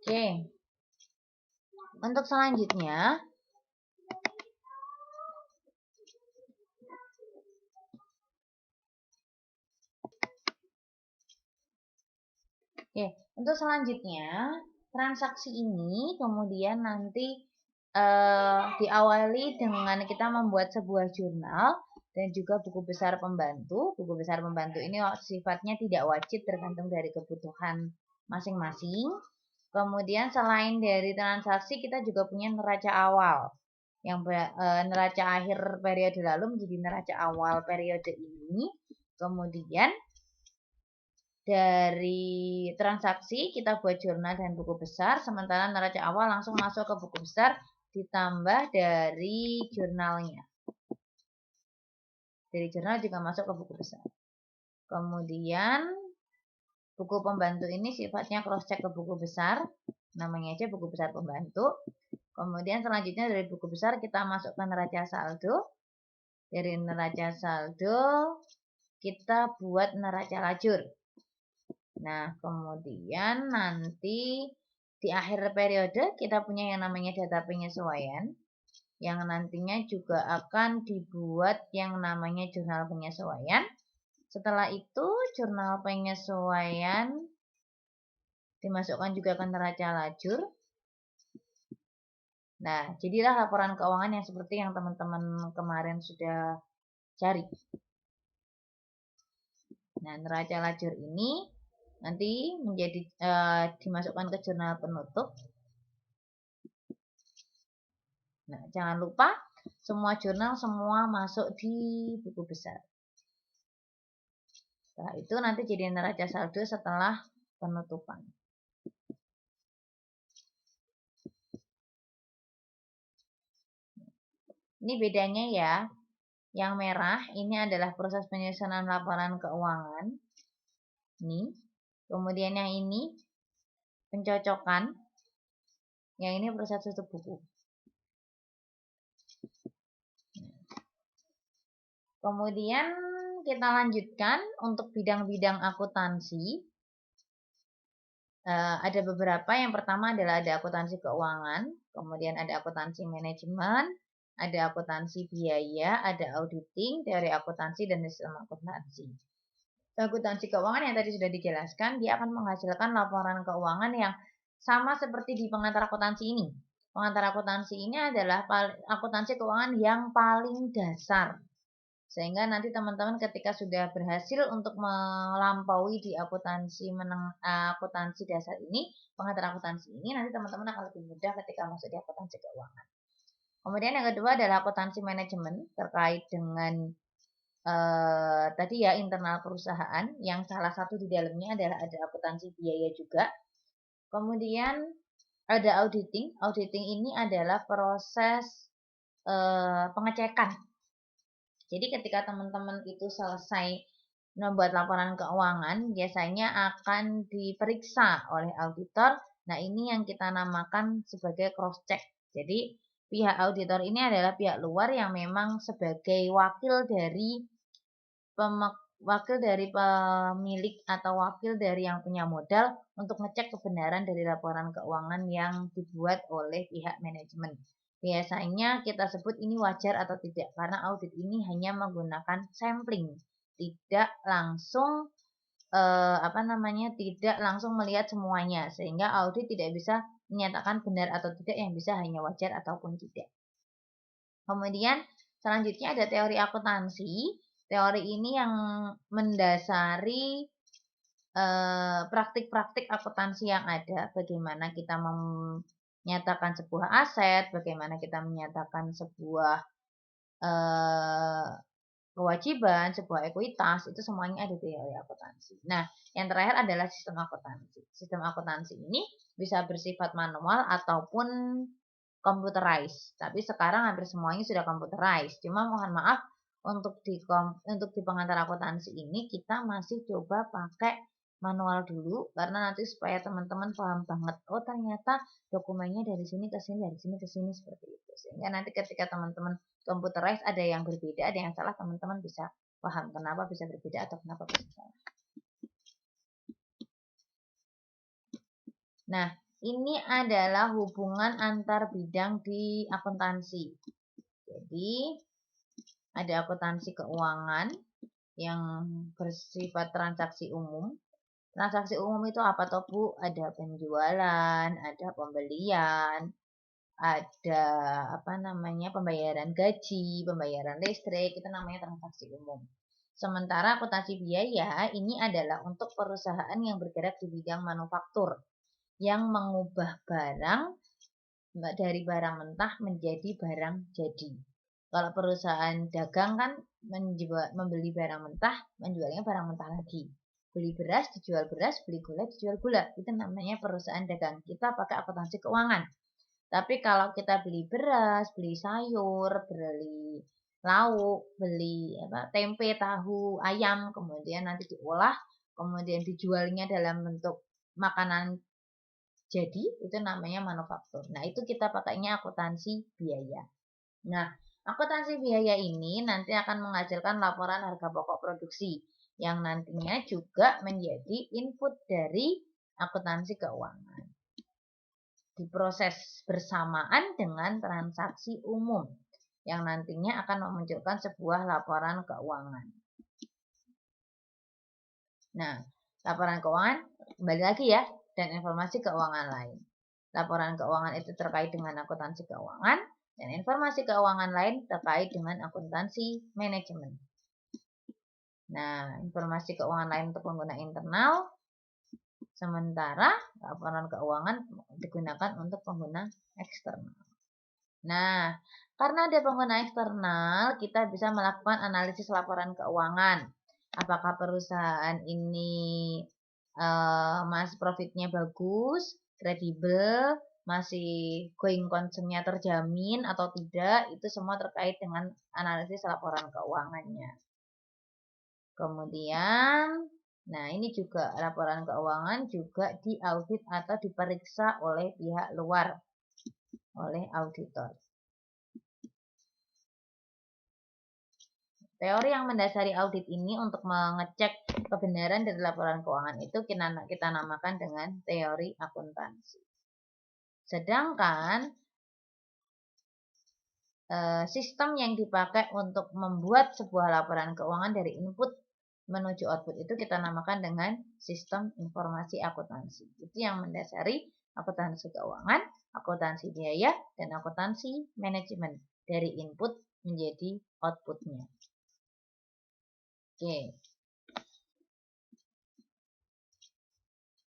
Oke, untuk selanjutnya transaksi ini kemudian nanti diawali dengan kita membuat sebuah jurnal dan juga buku besar pembantu. Buku besar pembantu ini sifatnya tidak wajib, tergantung dari kebutuhan masing-masing. Kemudian selain dari transaksi, kita juga punya neraca awal. Yang neraca akhir periode lalu menjadi neraca awal periode ini. Kemudian dari transaksi kita buat jurnal dan buku besar, sementara neraca awal langsung masuk ke buku besar ditambah dari jurnalnya. Dari jurnal juga masuk ke buku besar. Kemudian buku pembantu ini sifatnya cross check ke buku besar, namanya aja buku besar pembantu. Kemudian selanjutnya dari buku besar kita masuk ke neraca saldo. Dari neraca saldo kita buat neraca lajur. Nah, kemudian nanti di akhir periode kita punya yang namanya data penyesuaian, yang nantinya juga akan dibuat yang namanya jurnal penyesuaian. Setelah itu jurnal penyesuaian dimasukkan juga ke neraca lajur. Nah, jadilah laporan keuangan yang seperti yang teman-teman kemarin sudah cari. Nah, neraca lajur ini nanti menjadi dimasukkan ke jurnal penutup. Nah, jangan lupa semua jurnal semua masuk di buku besar. Setelah itu nanti jadi neraca saldo setelah penutupan. Ini bedanya ya. Yang merah ini adalah proses penyusunan laporan keuangan. Ini. Kemudian yang ini pencocokan. Yang ini proses tutup buku. Kemudian kita lanjutkan untuk bidang-bidang akuntansi. Ada beberapa. Yang pertama adalah ada akuntansi keuangan, kemudian ada akuntansi manajemen, ada akuntansi biaya, ada auditing, teori akuntansi, dan sistem akuntansi. Akuntansi keuangan yang tadi sudah dijelaskan, dia akan menghasilkan laporan keuangan yang sama seperti di pengantar akuntansi ini. Pengantar akuntansi ini adalah akuntansi keuangan yang paling dasar. Sehingga nanti teman-teman ketika sudah berhasil untuk melampaui di akuntansi akuntansi dasar ini, pengantar akuntansi ini, nanti teman-teman akan lebih mudah ketika masuk di akuntansi keuangan. Kemudian yang kedua adalah akuntansi manajemen terkait dengan tadi ya internal perusahaan, yang salah satu di dalamnya adalah ada akuntansi biaya juga. Kemudian ada auditing. Auditing ini adalah proses pengecekan. Jadi ketika teman-teman itu selesai membuat laporan keuangan, biasanya akan diperiksa oleh auditor. Nah, ini yang kita namakan sebagai cross check. Jadi pihak auditor ini adalah pihak luar yang memang sebagai wakil dari pemilik atau wakil dari yang punya modal untuk ngecek kebenaran dari laporan keuangan yang dibuat oleh pihak manajemen. Biasanya kita sebut ini wajar atau tidak, karena audit ini hanya menggunakan sampling, tidak langsung tidak langsung melihat semuanya, sehingga audit tidak bisa menyatakan benar atau tidak, yang bisa hanya wajar ataupun tidak. Kemudian selanjutnya ada teori akuntansi. Teori ini yang mendasari praktik-praktik akuntansi yang ada, bagaimana kita menyatakan sebuah aset, bagaimana kita menyatakan sebuah kewajiban, sebuah ekuitas, itu semuanya ada di teori akuntansi. Nah, yang terakhir adalah sistem akuntansi. Sistem akuntansi ini bisa bersifat manual ataupun computerized. Tapi sekarang hampir semuanya sudah computerized. Cuma mohon maaf, untuk di pengantar akuntansi ini kita masih coba pakai manual dulu, karena nanti supaya teman-teman paham banget, oh ternyata dokumennya dari sini ke sini, dari sini ke sini, seperti itu. Sehingga nanti ketika teman-teman computerized ada yang berbeda, ada yang salah, teman-teman bisa paham kenapa bisa berbeda atau kenapa bisa salah. Nah, ini adalah hubungan antar bidang di akuntansi. Jadi, ada akuntansi keuangan yang bersifat transaksi umum. Transaksi umum itu apa toh Bu? Ada penjualan, ada pembelian, ada apa namanya pembayaran gaji, pembayaran listrik, itu namanya transaksi umum. Sementara akuntansi biaya ini adalah untuk perusahaan yang bergerak di bidang manufaktur yang mengubah barang dari barang mentah menjadi barang jadi. Kalau perusahaan dagang kan membeli barang mentah, menjualnya barang mentah lagi. Beli beras, dijual beras, beli gula, dijual gula. Itu namanya perusahaan dagang. Kita pakai akuntansi keuangan. Tapi kalau kita beli beras, beli sayur, beli lauk, beli tempe, tahu, ayam, kemudian nanti diolah, kemudian dijualnya dalam bentuk makanan jadi, itu namanya manufaktur. Nah, itu kita pakainya akuntansi biaya. Nah, akuntansi biaya ini nanti akan menghasilkan laporan harga pokok produksi yang nantinya juga menjadi input dari akuntansi keuangan. Diproses bersamaan dengan transaksi umum yang nantinya akan memunculkan sebuah laporan keuangan. Nah, laporan keuangan kembali lagi ya, dan informasi keuangan lain. Laporan keuangan itu terkait dengan akuntansi keuangan, dan informasi keuangan lain terkait dengan akuntansi manajemen. Nah, informasi keuangan lain untuk pengguna internal, sementara laporan keuangan digunakan untuk pengguna eksternal. Nah, karena ada pengguna eksternal, kita bisa melakukan analisis laporan keuangan. Apakah perusahaan ini profitnya bagus, kredibel, masih going concern-nya terjamin atau tidak, itu semua terkait dengan analisis laporan keuangannya. Kemudian, nah ini juga laporan keuangan juga diaudit atau diperiksa oleh pihak luar, oleh auditor. Teori yang mendasari audit ini untuk mengecek kebenaran dari laporan keuangan itu kita namakan dengan teori akuntansi. Sedangkan sistem yang dipakai untuk membuat sebuah laporan keuangan dari input menuju output itu kita namakan dengan sistem informasi akuntansi. Itu yang mendasari akuntansi keuangan, akuntansi biaya, dan akuntansi manajemen dari input menjadi outputnya. Oke,